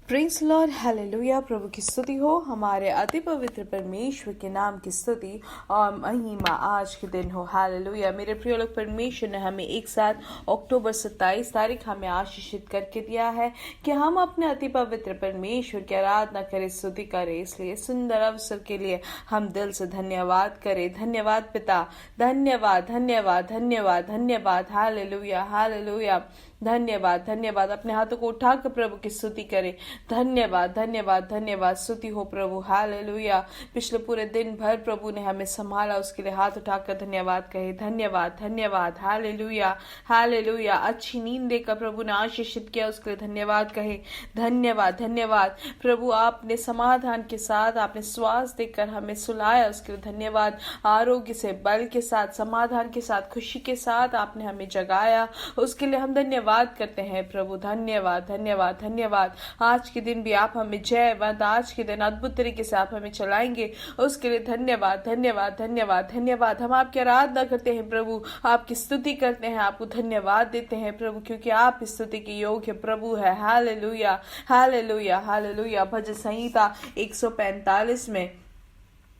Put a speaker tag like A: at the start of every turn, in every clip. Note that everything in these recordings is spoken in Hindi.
A: Praise Lord, hallelujah. प्रभु की स्तुति हो। हमारे अति पवित्र परमेश्वर के नाम की स्तुति और महिमा आज के दिन हो। हालेलुया। मेरे प्रिय लोग, परमेश्वर ने हमें एक साथ अक्टूबर 27 तारीख हमें आशीषित करके दिया है कि हम अपने अति पवित्र परमेश्वर की आराधना करें, स्तुति करें। इसलिए सुंदर अवसर के लिए हम दिल से धन्यवाद करें। धन्यवाद पिता, धन्यवाद धन्यवाद धन्यवाद धन्यवाद। Hallelujah hallelujah. धन्यवाद धन्यवाद। अपने हाथों को उठाकर प्रभु की स्तुति करें। धन्यवाद धन्यवाद धन्यवाद। स्तुति हो प्रभु। हालेलुया। पिछले पूरे दिन भर प्रभु ने हमें संभाला, उसके लिए हाथ उठाकर धन्यवाद कहे। धन्यवाद धन्यवाद। Hallelujah hallelujah. अच्छी नींद देकर प्रभु ने आशीषित किया, उसके लिए धन्यवाद कहे। धन्यवाद धन्यवाद। प्रभु आपने समाधान के साथ आपने श्वास देकर हमें सुलाया, उसके लिए धन्यवाद। आरोग्य से, बल के साथ, समाधान के साथ, खुशी के साथ आपने हमें जगाया, उसके लिए हम धन्यवाद करते हैं प्रभु। धन्यवाद धन्यवाद धन्यवाद। आज के दिन भी आप हमें जयवंत, आज के दिन अद्भुत तरीके से आप हमें चलाएंगे, उसके लिए धन्यवाद धन्यवाद धन्यवाद धन्यवाद। हम आपकी आराधना करते हैं प्रभु, आपकी स्तुति करते हैं, आपको धन्यवाद देते हैं प्रभु, क्योंकि आप स्तुति के योग्य प्रभु है। Hallelujah hallelujah hallelujah. भजन संहिता 145 में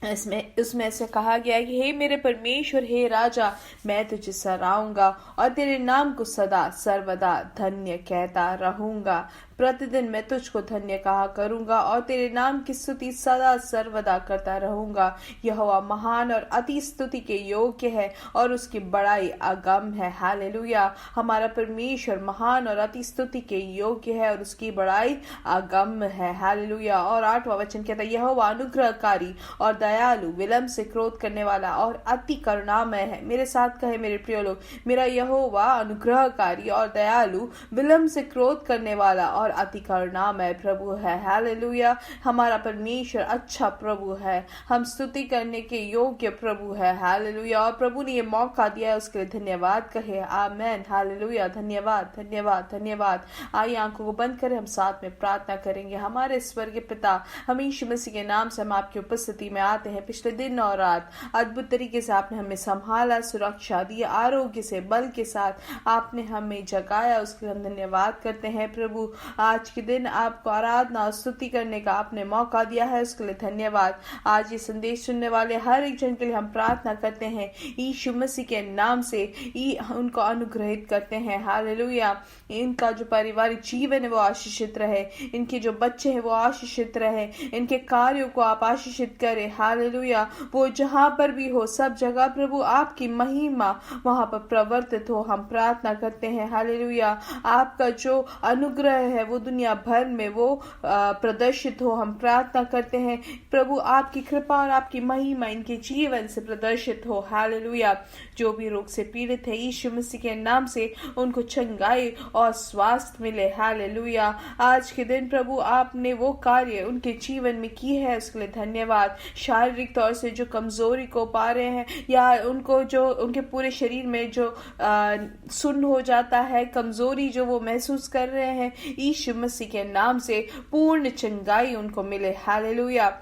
A: उसमें ऐसे कहा गया है कि हे मेरे परमेश्वर, हे राजा, मैं तुझे सराहूंगा और तेरे नाम को सदा सर्वदा धन्य कहता रहूंगा। प्रतिदिन मैं तुझको धन्य कहा करूंगा और तेरे नाम की स्तुति सदा सर्वदा करता रहूंगा। यहोवा महान और अति स्तुति के योग्य है और उसकी बड़ाई अगम है। हालेलुया। हमारा परमेश्वर महान और अति स्तुति के योग्य है और उसकी बड़ाई अगम है। हालेलुया। और 8वां वचन कहता है, यहोवा अनुग्रहकारी और दयालु, विलंब से क्रोध करने वाला और अति करुणामय है। मेरे साथ कहे मेरे प्रिय लोग, मेरा यहोवा अनुग्रहकारी और दयालु, विलंब से क्रोध करने वाला और अति करुणामय प्रभु है। हालेलुया। हमारा परमेश्वर अच्छा प्रभु है, हम स्तुति करने के योग्य प्रभु है। हालेलुया। और प्रभु ने ये मौका दिया है, उसके लिए धन्यवाद कहे। आमेन। हालेलुया। धन्यवाद धन्यवाद धन्यवाद। आइए आंखों को बंद करें, हम साथ में प्रार्थना करेंगे। हमारे स्वर्गीय पिता, हम यीशु मसीह के नाम से हम आपकी उपस्थिति में आते हैं। पिछले दिन और रात अद्भुत तरीके से आपने हमें संभाला, सुरक्षा दी, आरोग्य से, बल के साथ आपने हमें जगाया, उसके लिए हम धन्यवाद करते हैं प्रभु। आज के दिन आपको आराधना और स्तुति करने का आपने मौका दिया है, उसके लिए धन्यवाद। आज ये संदेश सुनने वाले हर एक जन के लिए हम प्रार्थना करते हैं, यीशु मसीह के नाम से उनको अनुग्रहित करते हैं। हालेलुया। इनका जो पारिवारिक जीवन है वो आशीषित रहे, इनके जो बच्चे हैं वो आशीषित रहे, इनके कार्यों को आप आशीषित करें। हालेलुया। वो जहां पर भी हो, सब जगह प्रभु आपकी महिमा वहां पर प्रवर्तित हो, हम प्रार्थना करते हैं। हालेलुया। आपका जो अनुग्रह है वो दुनिया भर में वो प्रदर्शित हो, हम प्रार्थना करते हैं प्रभु। आपकी कृपा और आपकी महिमा इनके जीवन से प्रदर्शित हो। हालेलुया। जो भी रोग से पीड़ित है, यीशु मसीह के नाम से उनको चंगाई और स्वास्थ्य मिले। हालेलुया। आज के दिन प्रभु आपने वो कार्य उनके जीवन में की है, उसके लिए धन्यवाद। शारीरिक तौर से जो कमजोरी को पा रहे हैं, या उनको जो उनके पूरे शरीर में जो सुन्न हो जाता है, कमजोरी जो वो महसूस कर रहे हैं, यीशु मसीह के नाम से पूर्ण चंगाई उनको मिले। हालेलुया।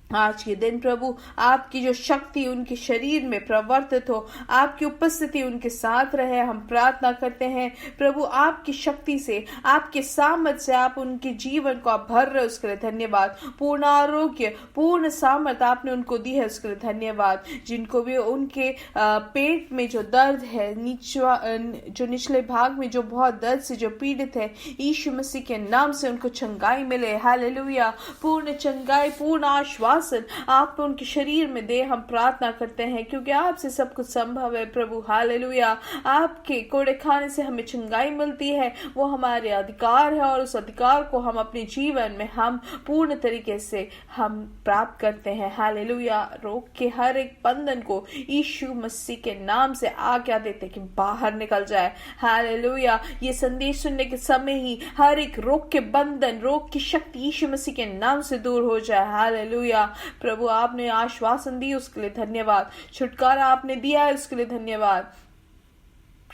A: आज के दिन प्रभु आपकी जो शक्ति उनके शरीर में प्रवर्तित हो, आपकी उपस्थिति उनके साथ रहे, हम प्रार्थना करते हैं प्रभु। आपकी शक्ति से, आपके सामर्थ से आप उनके जीवन को आप भर रहे, उसके लिए धन्यवाद। पूर्ण आरोग्य, पूर्ण सामर्थ आपने उनको दी है, उसके लिए धन्यवाद। जिनको भी उनके पेट में जो दर्द है, जो निचले भाग में जो बहुत दर्द से जो पीड़ित है, यीशु मसीह के नाम से उनको चंगाई मिले। हालेलुया। पूर्ण चंगाई, पूर्ण आश्वासन आप उनके शरीर में दे, हम प्रार्थना करते हैं, क्योंकि आपसे सब कुछ संभव है प्रभु। हालेलुया। आपके कोड़े खाने से हमें चंगाई मिलती है, वो हमारे अधिकार है और उस अधिकार को हम अपने जीवन में हम पूर्ण तरीके से हम प्राप्त करते हैं। हालेलुया। रोग के हर एक बंधन को यीशु मसीह के नाम से आज्ञा देते कि बाहर निकल जाए। हालेलुया। ये संदेश सुनने के समय ही हर एक रोग के बंधन, रोग की शक्ति यीशु मसीह के नाम से दूर हो जाए। हालेलुया। प्रभु आपने आश्वासन दी, उसके लिए धन्यवाद। छुटकारा आपने दिया है, उसके लिए धन्यवाद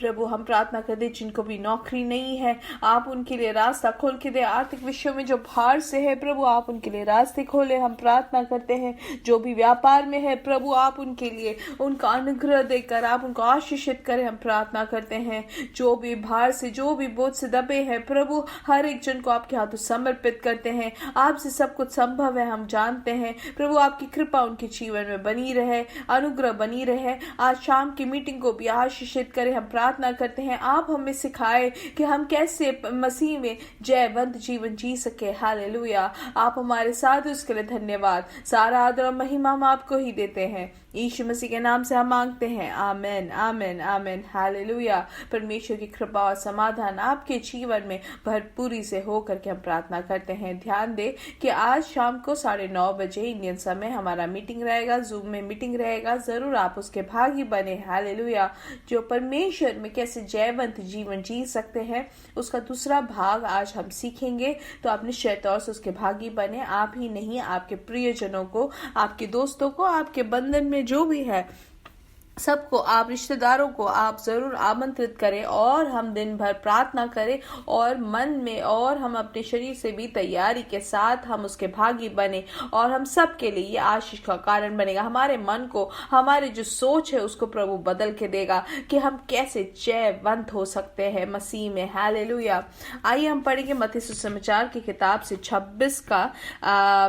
A: प्रभु हम प्रार्थना करते जिनको भी नौकरी नहीं है, आप उनके लिए रास्ता खोल के दे। आर्थिक विषयों में जो भार से है प्रभु, आप उनके लिए रास्ते खोले। हम प्रार्थना करते हैं जो भी व्यापार में है प्रभु, आप उनके लिए उनका अनुग्रह देकर आप उनको आशीषित करें। हम प्रार्थना करते हैं जो भी भार से, जो भी बोझ से दबे हैं प्रभु, हर एक जन को आपके हाथों समर्पित करते हैं। आपसे सब कुछ संभव है, हम जानते हैं प्रभु। आपकी कृपा उनके जीवन में बनी रहे, अनुग्रह बनी रहे। आज शाम की मीटिंग को भी आशीषित करें। हम प्रार्थना करते हैं आप हमें सिखाए कि हम कैसे मसीह में जयवंत जीवन जी सके। हालेलुया, आप हमारे साथ, उसके लिए धन्यवाद। सारा आदर और महिमा हम आपको ही देते हैं। यीशु मसीह के नाम से हम मांगते हैं, आमेन आमेन आमेन। हालेलुया। परमेश्वर की कृपा और समाधान आपके जीवन में भरपूरी से हो करके हम प्रार्थना करते हैं। ध्यान दे कि आज शाम को 9:30 बजे इंडियन समय हमारा मीटिंग रहेगा, जूम में मीटिंग रहेगा। जरूर आप उसके भागी बने। हालेलुया। जो परमेश्वर में कैसे जयवंत जीवन जी सकते हैं, उसका दूसरा भाग आज हम सीखेंगे। तो आप निश्चित तौर से उसके भागी बने। आप ही नहीं, आपके प्रियजनों को, आपके दोस्तों को, आपके बंधन में जो भी है सबको, आप रिश्तेदारों को आप जरूर आमंत्रित करें और हम दिन भर प्रार्थना करें और मन में और हम अपने शरीर से भी तैयारी के साथ हम उसके भागी बने और हम सब के लिए ये आशीष का कारण बनेगा। हमारे मन को, हमारे जो सोच है उसको प्रभु बदल के देगा कि हम कैसे जयवंत हो सकते हैं मसीह में। हालेलुया। आइए हम पढ़ेंगे मत्ती सुसमाचार की किताब से 26 का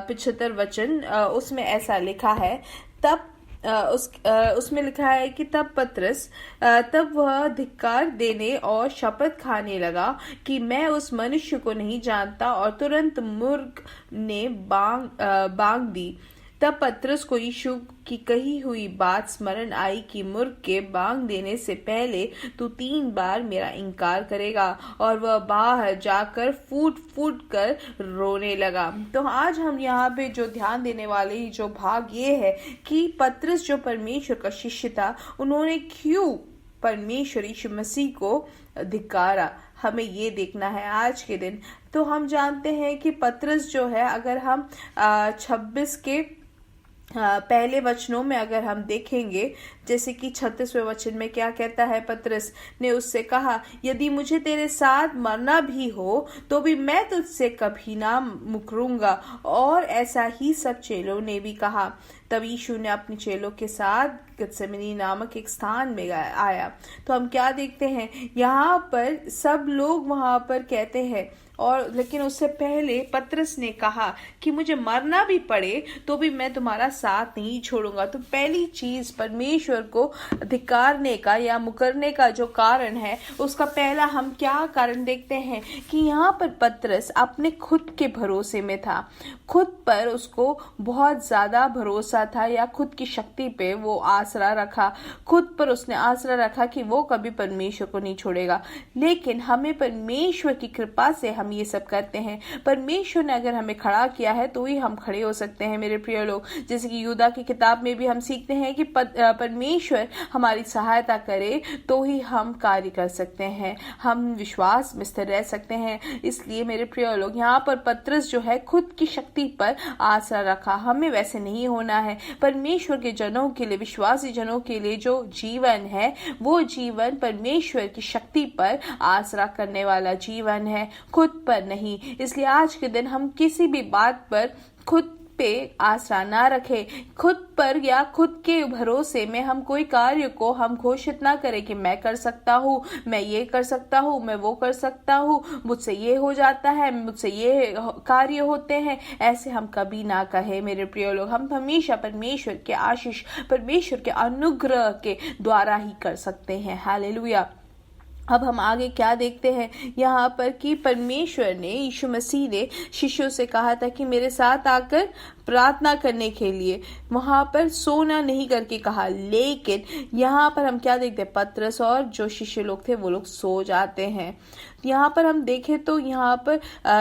A: 75 वचन। उसमें ऐसा लिखा है, तब उसमें लिखा है कि तब वह धिक्कार देने और शपथ खाने लगा कि मैं उस मनुष्य को नहीं जानता, और तुरंत मुर्ग ने बांग दी। तब पतरस को यीशु की कही हुई बात स्मरण आई कि मुर्ग के बांग देने से पहले तू 3 बार मेरा इनकार करेगा। और वह बाहर जाकर फूट फूट कर रोने लगा। तो आज हम यहाँ पे जो ध्यान देने वाले जो भाग ये है कि पतरस जो परमेश्वर का शिष्य था, उन्होंने क्यों परमेश्वर यीशु मसीह को धिक्कारा, हमें ये देखना है आज के दिन। तो हम जानते हैं कि पतरस जो है, अगर हम 26 के पहले वचनों में अगर हम देखेंगे, जैसे कि 36वें वचन में क्या कहता है, पतरस ने उससे कहा, यदि मुझे तेरे साथ मरना भी हो तो भी मैं तुझसे कभी ना मुकरूंगा। और ऐसा ही सब चेलों ने भी कहा। तब यीशु ने अपने चेलों के साथ गतसेमनी नामक एक स्थान में आया। तो हम क्या देखते हैं यहाँ पर, सब लोग वहां पर कहते हैं, और लेकिन उससे पहले पतरस ने कहा कि मुझे मरना भी पड़े तो भी मैं तुम्हारा साथ नहीं छोड़ूंगा। तो पहली चीज परमेश्वर को धिक्कारने का या मुकरने का जो कारण है, उसका पहला हम क्या कारण देखते हैं कि यहाँ पर पतरस अपने खुद के भरोसे में था। खुद पर उसको बहुत ज्यादा भरोसा था, या खुद की शक्ति पे वो आसरा रखा। खुद पर उसने आसरा रखा कि वो कभी परमेश्वर को नहीं छोड़ेगा। लेकिन हमें परमेश्वर की कृपा से हम ये सब करते हैं। परमेश्वर ने अगर हमें खड़ा किया है तो ही हम खड़े हो सकते हैं मेरे प्रिय लोग। जैसे कि यूदा की किताब में भी हम सीखते हैं कि परमेश्वर हमारी सहायता करे तो ही हम कार्य कर सकते हैं, हम विश्वास में स्थिर रह सकते हैं। इसलिए मेरे प्रिय लोग, यहाँ पर पतरस जो है खुद की शक्ति पर आसरा रखा। हमें वैसे नहीं होना है। परमेश्वर के जनों के लिए, विश्वासी जनों के लिए जो जीवन है, वो जीवन परमेश्वर की शक्ति पर आसरा करने वाला जीवन है, खुद पर नहीं। इसलिए आज के दिन हम किसी भी बात पर खुद पे आसरा ना रखें। खुद पर या खुद के भरोसे में हम कोई कार्य को हम घोषित ना करें कि मैं कर सकता हूँ, मैं ये कर सकता हूँ, मैं वो कर सकता हूँ, मुझसे ये हो जाता है, मुझसे ये कार्य होते हैं। ऐसे हम कभी ना कहे मेरे प्रिय लोग। हम हमेशा परमेश्वर के आशीष, परमेश्वर के अनुग्रह के द्वारा ही कर सकते हैं। हालेलुया। अब हम आगे क्या देखते हैं यहाँ पर कि परमेश्वर ने, यीशु मसीह ने शिष्यों से कहा था कि मेरे साथ आकर प्रार्थना करने के लिए, वहां पर सोना नहीं करके कहा। लेकिन यहाँ पर हम क्या देखते हैं, पतरस और जो शिष्य लोग थे वो लोग सो जाते हैं। यहाँ पर हम देखें तो यहाँ पर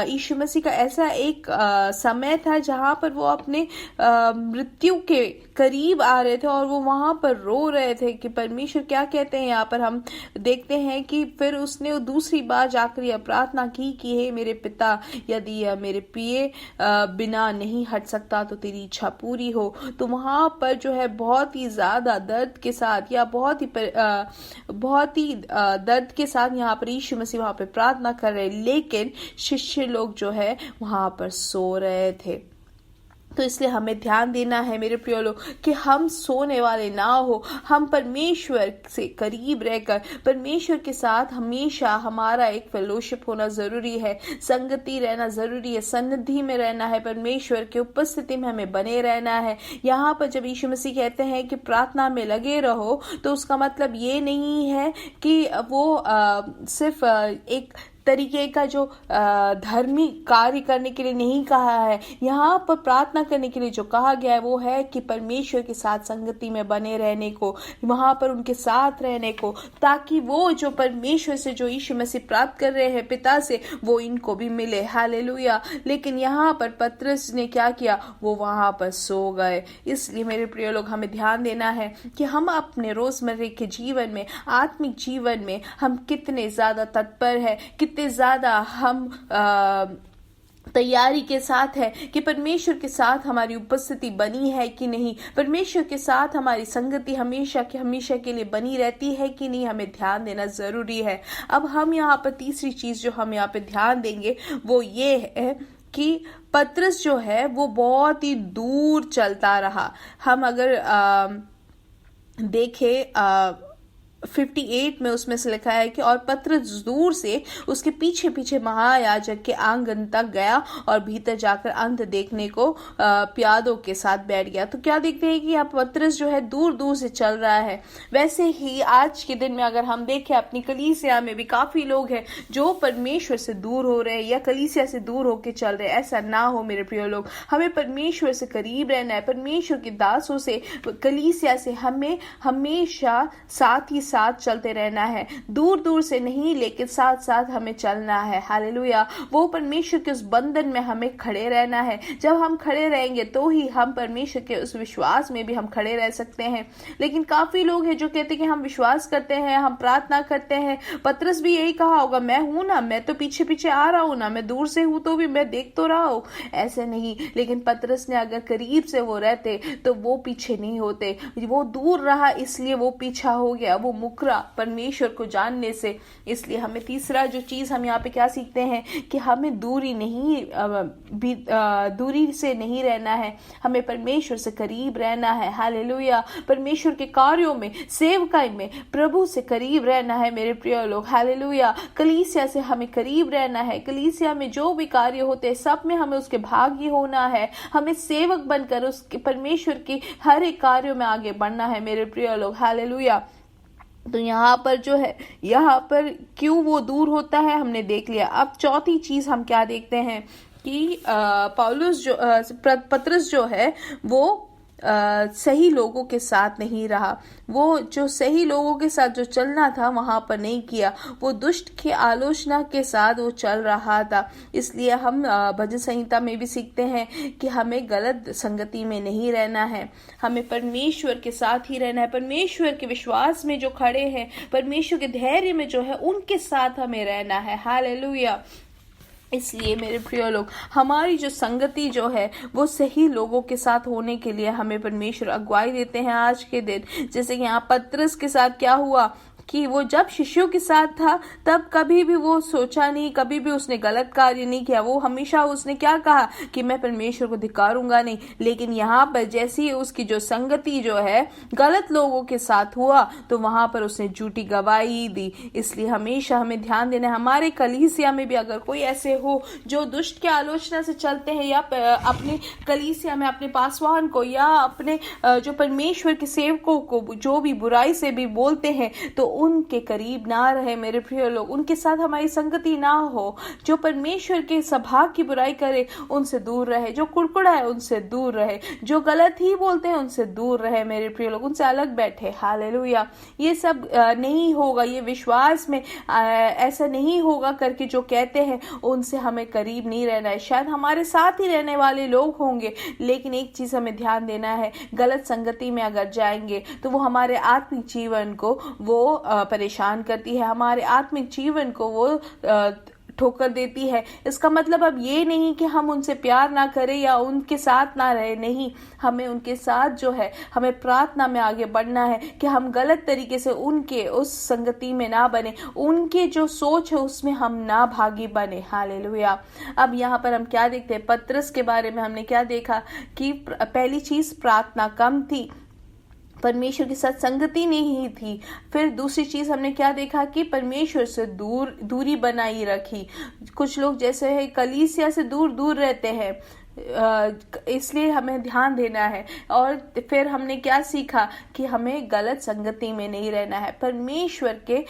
A: यीशु मसीह का ऐसा एक समय था जहाँ पर वो अपने मृत्यु के करीब आ रहे थे और वो वहां पर रो रहे थे कि परमेश्वर क्या कहते हैं। यहाँ पर हम देखते हैं कि फिर उसने दूसरी बार जाकर यह प्रार्थना की कि हे मेरे पिता, यदि यह मेरे पिए बिना नहीं हट सकता तो तेरी इच्छा पूरी हो। तो वहां पर जो है बहुत ही ज्यादा दर्द के साथ या बहुत ही दर्द के साथ यहाँ पर यीशु मसीह वहां पर प्रार्थना कर रहे, लेकिन शिष्य लोग जो है वहां पर सो रहे थे। तो इसलिए हमें ध्यान देना है मेरे प्रिय लोग कि हम सोने वाले ना हो, हम परमेश्वर से करीब रहकर परमेश्वर के साथ हमेशा हमारा एक फेलोशिप होना जरूरी है, संगति रहना जरूरी है, सन्निधि में रहना है, परमेश्वर की उपस्थिति में हमें बने रहना है। यहाँ पर जब यीशु मसीह कहते हैं कि प्रार्थना में लगे रहो, तो उसका मतलब ये नहीं है कि वो सिर्फ एक तरीके का जो धर्मी कार्य करने के लिए नहीं कहा है। यहाँ पर प्रार्थना करने के लिए जो कहा गया है वो है कि परमेश्वर के साथ संगति में बने रहने को, वहां पर उनके साथ रहने को, ताकि वो जो परमेश्वर से जो यीशु मसीह प्राप्त कर रहे हैं पिता से, वो इनको भी मिले। हालेलुया। लेकिन यहाँ पर पतरस ने क्या किया, वो वहां पर सो गए। इसलिए मेरे प्रिय लोग हमें ध्यान देना है कि हम अपने रोजमर्रे के जीवन में, आत्मिक जीवन में हम कितने ज्यादा तत्पर है, कितने ज्यादा हम तैयारी के साथ है कि परमेश्वर के साथ हमारी उपस्थिति बनी है कि नहीं, परमेश्वर के साथ हमारी संगति हमेशा के लिए बनी रहती है कि नहीं, हमें ध्यान देना जरूरी है। अब हम यहाँ पर तीसरी चीज जो हम यहाँ पे ध्यान देंगे वो ये है कि पतरस जो है वो बहुत ही दूर चलता रहा। हम अगर देखें 58 में उसमें से लिखा है कि और पतरस दूर से उसके पीछे पीछे महायाजक के आंगन तक गया और भीतर जाकर अंत देखने को प्यादों के साथ बैठ गया। तो क्या देखते हैं कि यहाँ पतरस जो है दूर दूर से चल रहा है। वैसे ही आज के दिन में अगर हम देखें अपनी कलीसिया में भी काफी लोग हैं जो परमेश्वर से दूर हो रहे हैं या कलीसिया से दूर होके चल रहे हैं। ऐसा ना हो मेरे प्रिय लोग, हमें परमेश्वर से करीब रहना है, परमेश्वर के दासों से, कलीसिया से हमें हमेशा साथ ही साथ चलते रहना है, दूर दूर से नहीं लेकिन साथ साथ हमें चलना है। हालेलुया। वो परमेश्वर के उस बंधन में हमें खड़े रहना है। जब हम खड़े रहेंगे तो ही हम परमेश्वर के उस विश्वास में भी हम खड़े रह सकते हैं। लेकिन काफी लोग हैं जो कहते हैं कि हम विश्वास करते हैं, हम प्रार्थना करते हैं। पतरस भी यही कहा होगा, मैं हूं ना, मैं तो पीछे पीछे आ रहा हूं ना, मैं दूर से हूं तो भी मैं देख तो रहा हूं। ऐसे नहीं, लेकिन पतरस ने अगर करीब से वो रहते तो वो पीछे नहीं होते। वो दूर रहा इसलिए वो पीछा हो गया, वो मुकरा परमेश्वर को जानने से। इसलिए हमें तीसरा जो चीज हम यहाँ पे क्या सीखते हैं कि हमें दूरी से नहीं रहना है, हमें परमेश्वर से करीब रहना है। हालेलुया। परमेश्वर के कार्यों में, सेवकाई में प्रभु से करीब रहना है मेरे प्रिय लोग। हालेलुया। कलीसिया से हमें करीब रहना है। कलीसिया में जो भी कार्य होते हैं सब में हमें उसके भागी होना है। हमें सेवक बनकर उसके परमेश्वर के हर एक कार्यों में आगे बढ़ना है मेरे प्रिय लोग। हालेलुया। तो यहाँ पर जो है, यहाँ पर क्यों वो दूर होता है हमने देख लिया। अब चौथी चीज हम क्या देखते हैं कि पतरस जो है वो सही लोगों के साथ नहीं रहा। वो जो सही लोगों के साथ जो चलना था वहां पर नहीं किया, वो दुष्ट की आलोचना के साथ वो चल रहा था। इसलिए हम भजन संहिता में भी सीखते हैं कि हमें गलत संगति में नहीं रहना है, हमें परमेश्वर के साथ ही रहना है। परमेश्वर के विश्वास में जो खड़े हैं, परमेश्वर के धैर्य में जो है, उनके साथ हमें रहना है। हालेलुया। इसलिए मेरे प्रिय लोग, हमारी जो संगति जो है वो सही लोगों के साथ होने के लिए हमें परमेश्वर अगुवाई देते हैं आज के दिन। जैसे कि यहाँ पतरस के साथ क्या हुआ कि वो जब शिष्यों के साथ था तब कभी भी वो सोचा नहीं, कभी भी उसने गलत कार्य नहीं किया। वो हमेशा उसने क्या कहा कि मैं परमेश्वर को धिक्कारूंगा नहीं। लेकिन यहाँ पर जैसे ही उसकी जो संगति जो है गलत लोगों के साथ हुआ तो वहां पर उसने झूठी गवाही दी। इसलिए हमेशा हमें ध्यान देना है, हमारे कलीसिया में भी अगर कोई ऐसे हो जो दुष्ट की आलोचना से चलते हैं या अपने कलीसिया में अपने पासवान को या अपने जो परमेश्वर के सेवकों को जो भी बुराई से भी बोलते हैं, तो उनके करीब ना रहे मेरे प्रिय लोग, उनके साथ हमारी संगति ना हो। जो परमेश्वर के सभा की बुराई करे उनसे दूर रहे, जो कुड़कुड़ा है उनसे दूर रहे, जो गलत ही बोलते हैं उनसे दूर रहे मेरे प्रिय लोग, उनसे अलग बैठे। हालेलुया। ये सब नहीं होगा, ये विश्वास में ऐसा नहीं होगा करके जो कहते हैं उनसे हमें करीब नहीं रहना है। शायद हमारे साथ ही रहने वाले लोग होंगे, लेकिन एक चीज हमें ध्यान देना है, गलत संगति में अगर जाएंगे तो वो हमारे आत्मिक जीवन को वो परेशान करती है, हमारे आत्मिक जीवन को वो ठोकर देती है। इसका मतलब अब ये नहीं कि हम उनसे प्यार ना करें या उनके साथ ना रहे, नहीं, हमें उनके साथ जो है हमें प्रार्थना में आगे बढ़ना है कि हम गलत तरीके से उनके उस संगति में ना बने, उनके जो सोच है उसमें हम ना भागी बने। हालेलुया। अब यहाँ पर हम क्या देखते हैं, पतरस के बारे में हमने क्या देखा कि पहली चीज प्रार्थना कम थी, परमेश्वर के साथ संगति नहीं थी। फिर दूसरी चीज हमने क्या देखा कि परमेश्वर से दूरी बनाई रखी। कुछ लोग जैसे है कलीसिया से दूर दूर रहते हैं, इसलिए हमें ध्यान देना है। और फिर हमने क्या सीखा कि हमें गलत संगति में नहीं रहना है। परमेश्वर के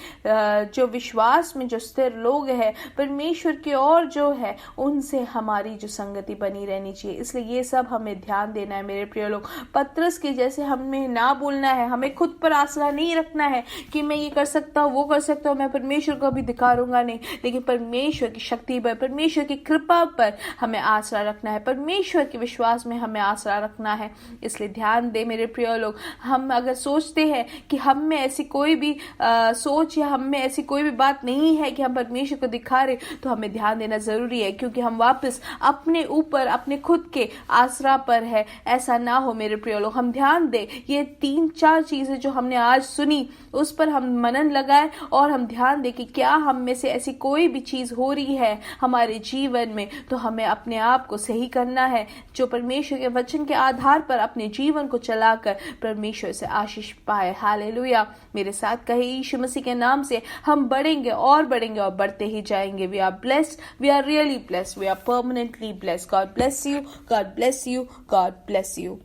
A: जो विश्वास में जो स्थिर लोग हैं, परमेश्वर के और जो है उनसे हमारी जो संगति बनी रहनी चाहिए। इसलिए ये सब हमें ध्यान देना है मेरे प्रिय लोग। पतरस के जैसे हमें ना बोलना है, हमें खुद पर आसरा नहीं रखना है कि मैं ये कर सकता हूँ, वो कर सकता हूँ, मैं परमेश्वर को भी धिक्कारूंगा नहीं, लेकिन परमेश्वर की शक्ति पर, परमेश्वर की कृपा पर हमें आसरा रखना है, परमेश्वर के विश्वास में हमें आसरा रखना है। इसलिए ध्यान दे मेरे प्रिय लोग, हम अगर सोचते हैं कि हम में ऐसी कोई भी सोच या हम में ऐसी कोई भी बात नहीं है कि हम परमेश्वर को दिखा रहे, तो हमें ध्यान देना जरूरी है, क्योंकि हम वापस अपने ऊपर अपने खुद के आसरा पर है। ऐसा ना हो मेरे प्रिय लोग, हम ध्यान दे, ये 3-4 चीजें जो हमने आज सुनी उस पर हम मनन लगाए और हम ध्यान दे कि क्या हम में से ऐसी कोई भी चीज हो रही है हमारे जीवन में, तो हमें अपने आप को सही करना है, जो परमेश्वर के वचन के आधार पर अपने जीवन को चलाकर परमेश्वर से आशीष पाए। हालेलुया। मेरे साथ कहे यीशु मसीह के नाम से हम बढ़ेंगे और बढ़ते ही जाएंगे। We are blessed, we are really blessed, we are permanently blessed. God bless you, God bless you, God bless you.